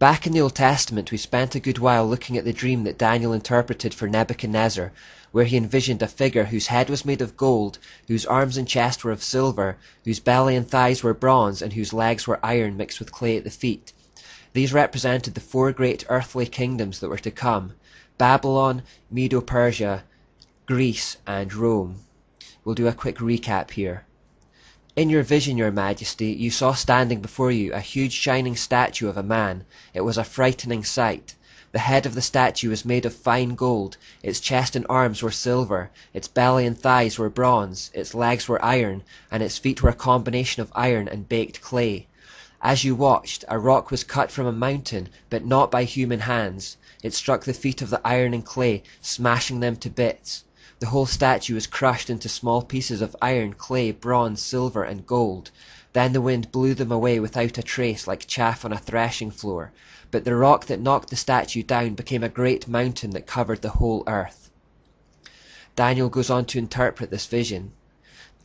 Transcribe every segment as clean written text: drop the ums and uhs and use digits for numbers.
Back in the Old Testament we spent a good while looking at the dream that Daniel interpreted for Nebuchadnezzar, where he envisioned a figure whose head was made of gold, whose arms and chest were of silver, whose belly and thighs were bronze, and whose legs were iron mixed with clay at the feet. These represented the four great earthly kingdoms that were to come: Babylon, Medo-Persia, Greece, and Rome. We'll do a quick recap here. In your vision, your majesty, you saw standing before you a huge shining statue of a man. It was a frightening sight. The head of the statue was made of fine gold, its chest and arms were silver, its belly and thighs were bronze, its legs were iron, and its feet were a combination of iron and baked clay. As you watched, a rock was cut from a mountain, but not by human hands. It struck the feet of the iron and clay, smashing them to bits. The whole statue was crushed into small pieces of iron, clay, bronze, silver, and gold. Then the wind blew them away without a trace, like chaff on a threshing floor. But the rock that knocked the statue down became a great mountain that covered the whole earth. Daniel goes on to interpret this vision.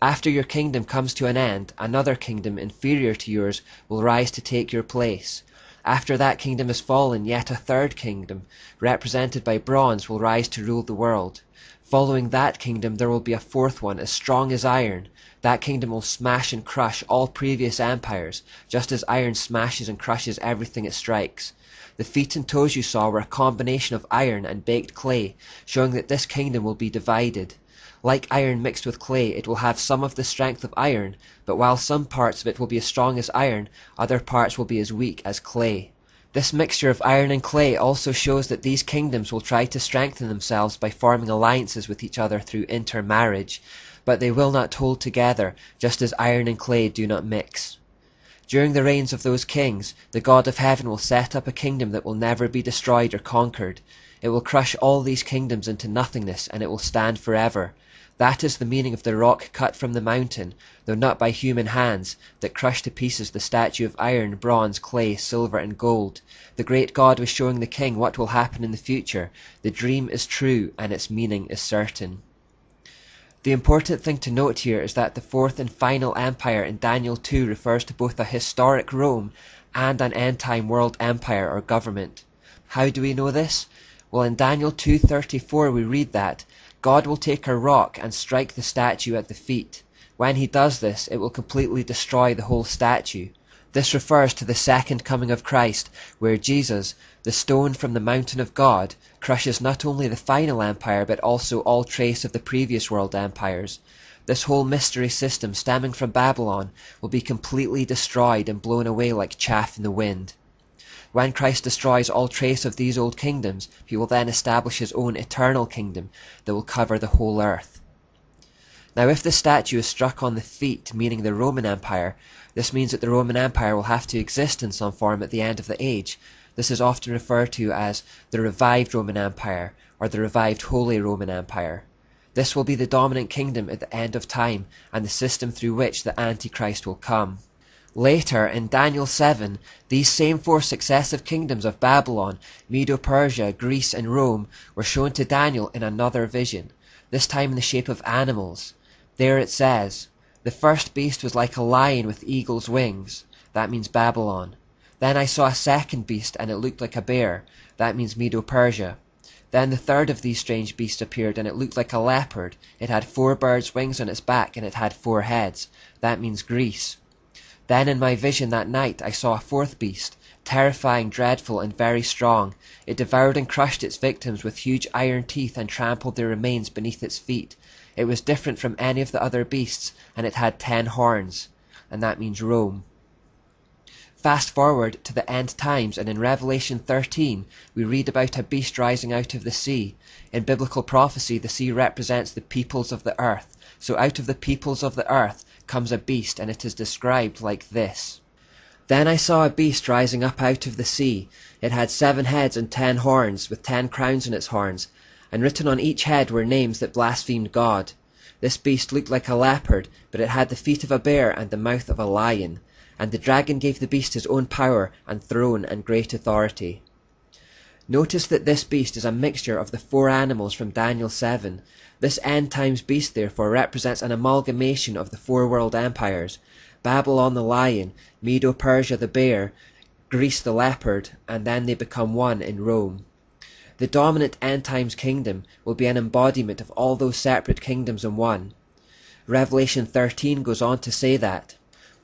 After your kingdom comes to an end, another kingdom inferior to yours will rise to take your place. After that kingdom has fallen, yet a third kingdom, represented by bronze, will rise to rule the world. Following that kingdom there will be a fourth one, as strong as iron. That kingdom will smash and crush all previous empires, just as iron smashes and crushes everything it strikes. The feet and toes you saw were a combination of iron and baked clay, showing that this kingdom will be divided. Like iron mixed with clay, it will have some of the strength of iron, but while some parts of it will be as strong as iron, other parts will be as weak as clay. This mixture of iron and clay also shows that these kingdoms will try to strengthen themselves by forming alliances with each other through intermarriage, but they will not hold together, just as iron and clay do not mix. During the reigns of those kings, the God of heaven will set up a kingdom that will never be destroyed or conquered. It will crush all these kingdoms into nothingness, and it will stand forever. That is the meaning of the rock cut from the mountain, though not by human hands, that crushed to pieces the statue of iron, bronze, clay, silver, and gold. The great God was showing the king what will happen in the future. The dream is true, and its meaning is certain. The important thing to note here is that the fourth and final empire in Daniel 2 refers to both a historic Rome and an end-time world empire or government. How do we know this? Well, in Daniel 2:34 we read that God will take a rock and strike the statue at the feet. When he does this, it will completely destroy the whole statue. This refers to the second coming of Christ, where Jesus, the stone from the mountain of God, crushes not only the final empire but also all trace of the previous world empires. This whole mystery system stemming from Babylon will be completely destroyed and blown away like chaff in the wind. When Christ destroys all trace of these old kingdoms, he will then establish his own eternal kingdom that will cover the whole earth. Now if the statue is struck on the feet, meaning the Roman Empire, this means that the Roman Empire will have to exist in some form at the end of the age. This is often referred to as the revived Roman Empire, or the revived Holy Roman Empire. This will be the dominant kingdom at the end of time, and the system through which the Antichrist will come. Later, in Daniel 7, these same four successive kingdoms of Babylon, Medo-Persia, Greece, and Rome were shown to Daniel in another vision, this time in the shape of animals. There it says, "The first beast was like a lion with eagle's wings." That means Babylon. "Then I saw a second beast, and it looked like a bear." That means Medo-Persia. "Then the third of these strange beasts appeared, and it looked like a leopard. It had 4 birds' wings on its back, and it had 4 heads." That means Greece. "Then in my vision that night I saw a fourth beast, terrifying, dreadful, and very strong. It devoured and crushed its victims with huge iron teeth and trampled their remains beneath its feet. It was different from any of the other beasts, and it had 10 horns." And that means Rome. Fast forward to the end times, and in Revelation 13 we read about a beast rising out of the sea. In biblical prophecy, the sea represents the peoples of the earth. So out of the peoples of the earth comes a beast, and it is described like this. "Then I saw a beast rising up out of the sea. It had 7 heads and 10 horns, with 10 crowns on its horns, and written on each head were names that blasphemed God. This beast looked like a leopard, but it had the feet of a bear and the mouth of a lion. And the dragon gave the beast his own power and throne and great authority." Notice that this beast is a mixture of the 4 animals from Daniel 7. This end times beast therefore represents an amalgamation of the 4 world empires: Babylon the lion, Medo-Persia the bear, Greece the leopard, and then they become one in Rome. The dominant end times kingdom will be an embodiment of all those separate kingdoms in one. Revelation 13 goes on to say that,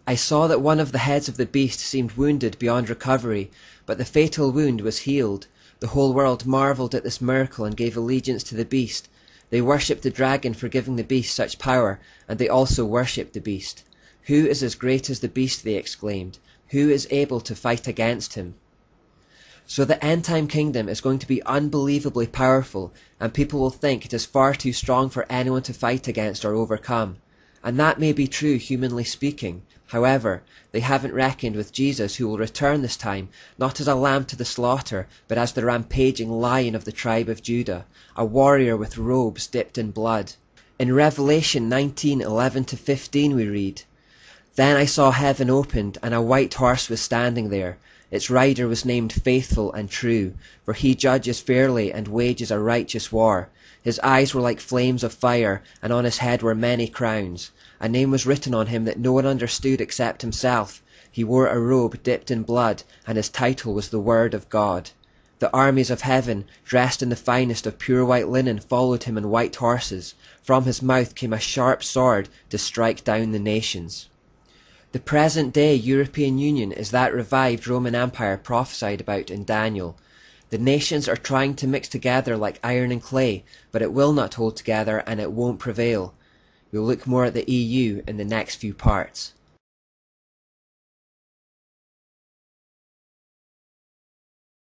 "I saw that one of the heads of the beast seemed wounded beyond recovery, but the fatal wound was healed. The whole world marveled at this miracle and gave allegiance to the beast. They worshipped the dragon for giving the beast such power, and they also worshipped the beast. 'Who is as great as the beast?' they exclaimed. 'Who is able to fight against him?'" So the end time kingdom is going to be unbelievably powerful, and people will think it is far too strong for anyone to fight against or overcome. And that may be true, humanly speaking. However, they haven't reckoned with Jesus, who will return this time, not as a lamb to the slaughter, but as the rampaging lion of the tribe of Judah, a warrior with robes dipped in blood. In Revelation 19:11-15 we read, "Then I saw heaven opened, and a white horse was standing there. Its rider was named Faithful and True, for he judges fairly and wages a righteous war. His eyes were like flames of fire, and on his head were many crowns. A name was written on him that no one understood except himself. He wore a robe dipped in blood, and his title was the Word of God. The armies of heaven, dressed in the finest of pure white linen, followed him on white horses. From his mouth came a sharp sword to strike down the nations." The present-day European Union is that revived Roman Empire prophesied about in Daniel. The nations are trying to mix together like iron and clay, but it will not hold together and it won't prevail. We'll look more at the EU in the next few parts.